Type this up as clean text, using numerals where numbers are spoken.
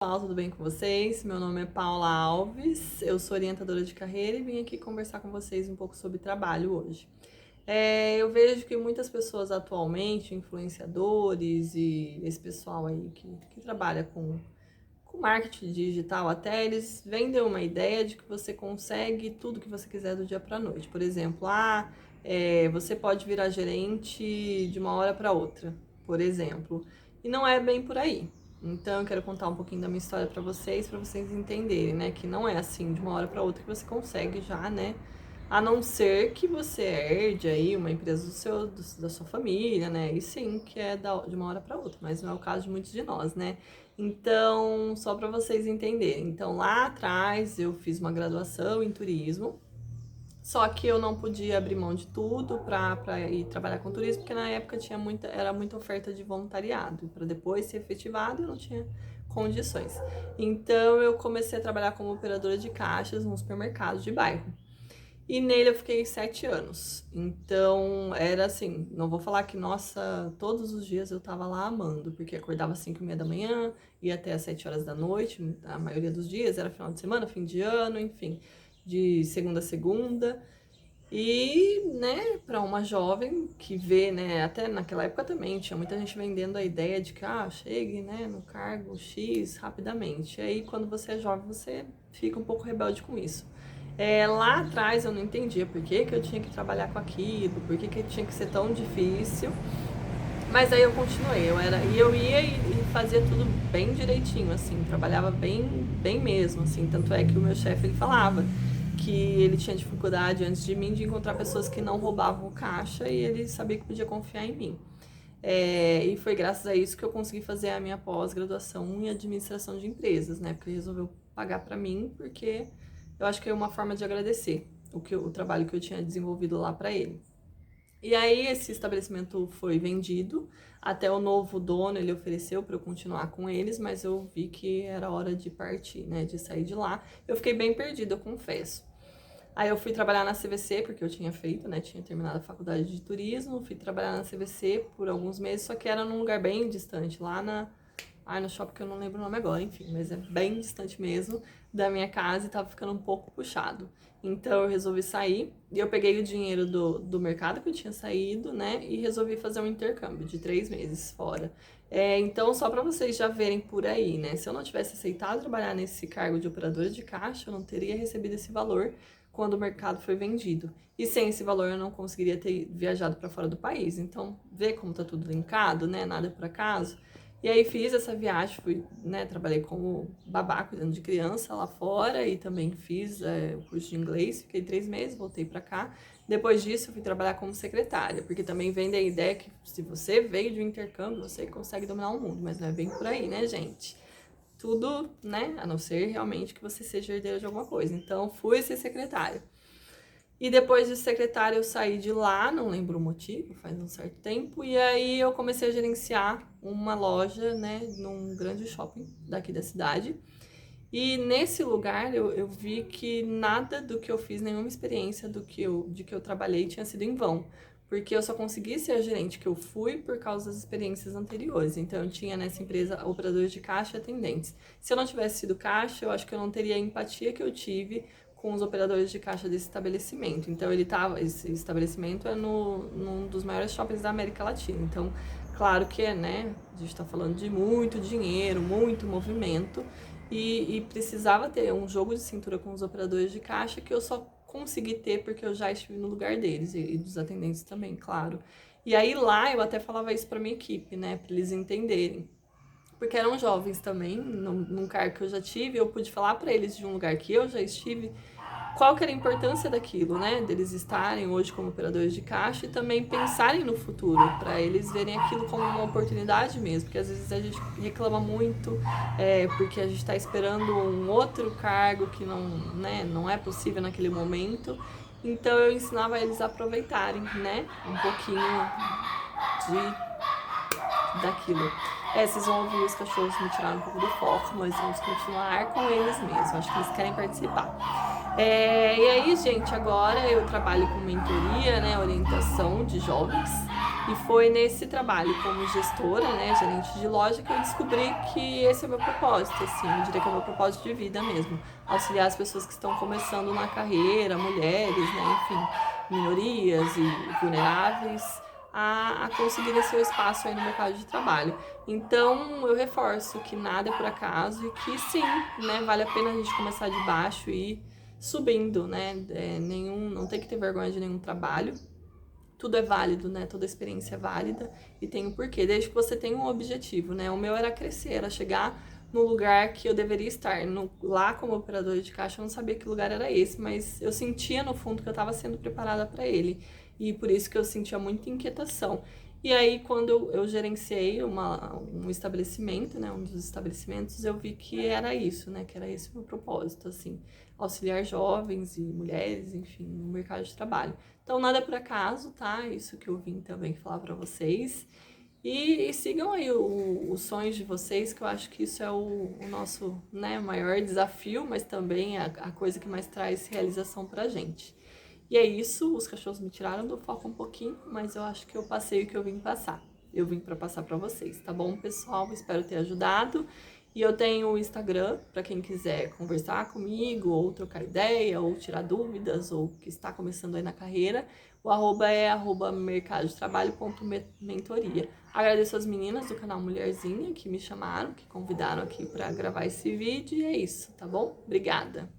Pessoal, tudo bem com vocês? Meu nome é Paula Alves, eu sou orientadora de carreira e vim aqui conversar com vocês um pouco sobre trabalho hoje. Eu vejo que muitas pessoas atualmente, influenciadores e esse pessoal aí que trabalha com marketing digital até, eles vendem uma ideia de que você consegue tudo que você quiser do dia para a noite. Por exemplo, você pode virar gerente de uma hora para outra, por exemplo. E não é bem por aí. Então, eu quero contar um pouquinho da minha história para vocês entenderem, né? Que não é assim de uma hora para outra que você consegue já, né? A não ser que você herde aí uma empresa da sua família, né? E sim, que é de uma hora para outra, mas não é o caso de muitos de nós, né? Então, só para vocês entenderem. Então, lá atrás eu fiz uma graduação em turismo, só que eu não podia abrir mão de tudo para ir trabalhar com turismo, porque na época era muita oferta de voluntariado. Para depois ser efetivado, eu não tinha condições. Então, eu comecei a trabalhar como operadora de caixas num supermercado de bairro. E nele eu fiquei 7 anos. Então, era assim, não vou falar que, nossa, todos os dias eu tava lá amando, porque acordava às 5h30 da manhã, ia até às 7 horas da noite, a maioria dos dias, era final de semana, fim de ano, enfim, de segunda a segunda. E, né, para uma jovem que vê, né, até naquela época também tinha muita gente vendendo a ideia de que, chegue, né, no cargo X rapidamente. E aí, quando você é jovem, você fica um pouco rebelde com isso. Lá atrás eu não entendia por que eu tinha que trabalhar com aquilo, por que tinha que ser tão difícil. Mas aí eu continuei, eu ia e fazia tudo bem direitinho, assim, trabalhava bem, bem mesmo, assim. Tanto é que o meu chefe, ele falava que ele tinha dificuldade antes de mim de encontrar pessoas que não roubavam o caixa e ele sabia que podia confiar em mim. E foi graças a isso que eu consegui fazer a minha pós-graduação em administração de empresas, né? Porque ele resolveu pagar para mim, porque eu acho que é uma forma de agradecer o trabalho que eu tinha desenvolvido lá para ele. E aí esse estabelecimento foi vendido, até o novo dono ele ofereceu para eu continuar com eles, mas eu vi que era hora de partir, né, de sair de lá. Eu fiquei bem perdida, eu confesso. Aí eu fui trabalhar na CVC, porque eu tinha feito, né, tinha terminado a faculdade de turismo, fui trabalhar na CVC por alguns meses, só que era num lugar bem distante, lá no shopping que eu não lembro o nome agora, enfim, mas é bem distante mesmo da minha casa e tava ficando um pouco puxado. Então eu resolvi sair e eu peguei o dinheiro do mercado que eu tinha saído, né, e resolvi fazer um intercâmbio de 3 meses fora. Então, só para vocês já verem por aí, né, se eu não tivesse aceitado trabalhar nesse cargo de operadora de caixa, eu não teria recebido esse valor quando o mercado foi vendido. E sem esse valor eu não conseguiria ter viajado para fora do país. Então, vê como tá tudo linkado, né, nada por acaso. E aí fiz essa viagem, fui, né, trabalhei como babá cuidando de criança lá fora e também fiz o curso de inglês, fiquei 3 meses, voltei para cá. Depois disso eu fui trabalhar como secretária, porque também vem da ideia que se você veio de um intercâmbio, você consegue dominar o mundo, mas não é bem por aí, né, gente? Tudo, né, a não ser realmente que você seja herdeiro de alguma coisa. Então, fui ser secretária. E depois de secretária eu saí de lá, não lembro o motivo, faz um certo tempo, e aí eu comecei a gerenciar uma loja, né, num grande shopping daqui da cidade. E nesse lugar eu vi que nada do que eu fiz, nenhuma experiência de que eu trabalhei tinha sido em vão. Porque eu só consegui ser a gerente que eu fui por causa das experiências anteriores. Então eu tinha nessa empresa operadores de caixa e atendentes. Se eu não tivesse sido caixa, eu acho que eu não teria a empatia que eu tive com os operadores de caixa desse estabelecimento. Então esse estabelecimento é num dos maiores shoppings da América Latina. Então, claro que né, a gente está falando de muito dinheiro, muito movimento e precisava ter um jogo de cintura com os operadores de caixa que eu só consegui ter porque eu já estive no lugar deles e dos atendentes também, claro. E aí lá eu até falava isso para minha equipe, né, para eles entenderem. Porque eram jovens também, num cargo que eu já tive, eu pude falar para eles de um lugar que eu já estive, qual que era a importância daquilo, né? Deles estarem hoje como operadores de caixa e também pensarem no futuro, para eles verem aquilo como uma oportunidade mesmo, porque às vezes a gente reclama muito porque a gente está esperando um outro cargo que não é possível naquele momento. Então eu ensinava eles a aproveitarem, né? Um pouquinho daquilo. Vocês vão ouvir os cachorros me tiraram um pouco do foco, mas vamos continuar com eles mesmo. Acho que eles querem participar. E aí, gente, agora eu trabalho com mentoria, né, orientação de jovens. E foi nesse trabalho como gestora, né, gerente de loja, que eu descobri que esse é o meu propósito, assim, eu diria que é o meu propósito de vida mesmo. Auxiliar as pessoas que estão começando na carreira, mulheres, né, enfim, minorias e vulneráveis, a conseguirem seu espaço aí no mercado de trabalho. Então, eu reforço que nada é por acaso e que sim, né, vale a pena a gente começar de baixo e ir subindo, né, não tem que ter vergonha de nenhum trabalho. Tudo é válido, né? Toda experiência é válida e tem um porquê, desde que você tenha um objetivo, né? O meu era crescer, era chegar no lugar que eu deveria estar. Lá como operadora de caixa, eu não sabia que lugar era esse, mas eu sentia no fundo que eu estava sendo preparada para ele. E por isso que eu sentia muita inquietação. E aí, quando eu gerenciei um estabelecimento, né, um dos estabelecimentos, eu vi que era isso, né, que era esse o meu propósito, assim, auxiliar jovens e mulheres, enfim, no mercado de trabalho. Então, nada é por acaso, tá? Isso que eu vim também falar para vocês. E sigam aí os sonhos de vocês, que eu acho que isso é o nosso, né, maior desafio, mas também a coisa que mais traz realização pra gente. E é isso, os cachorros me tiraram do foco um pouquinho, mas eu acho que eu passei o que eu vim passar. Eu vim para passar para vocês, tá bom, pessoal? Espero ter ajudado. E eu tenho o Instagram para quem quiser conversar comigo, ou trocar ideia, ou tirar dúvidas, ou que está começando aí na carreira. O arroba é @mercadodetrabalho.mentoria. Agradeço as meninas do canal Mulherzinha que me chamaram, que convidaram aqui para gravar esse vídeo. E é isso, tá bom? Obrigada!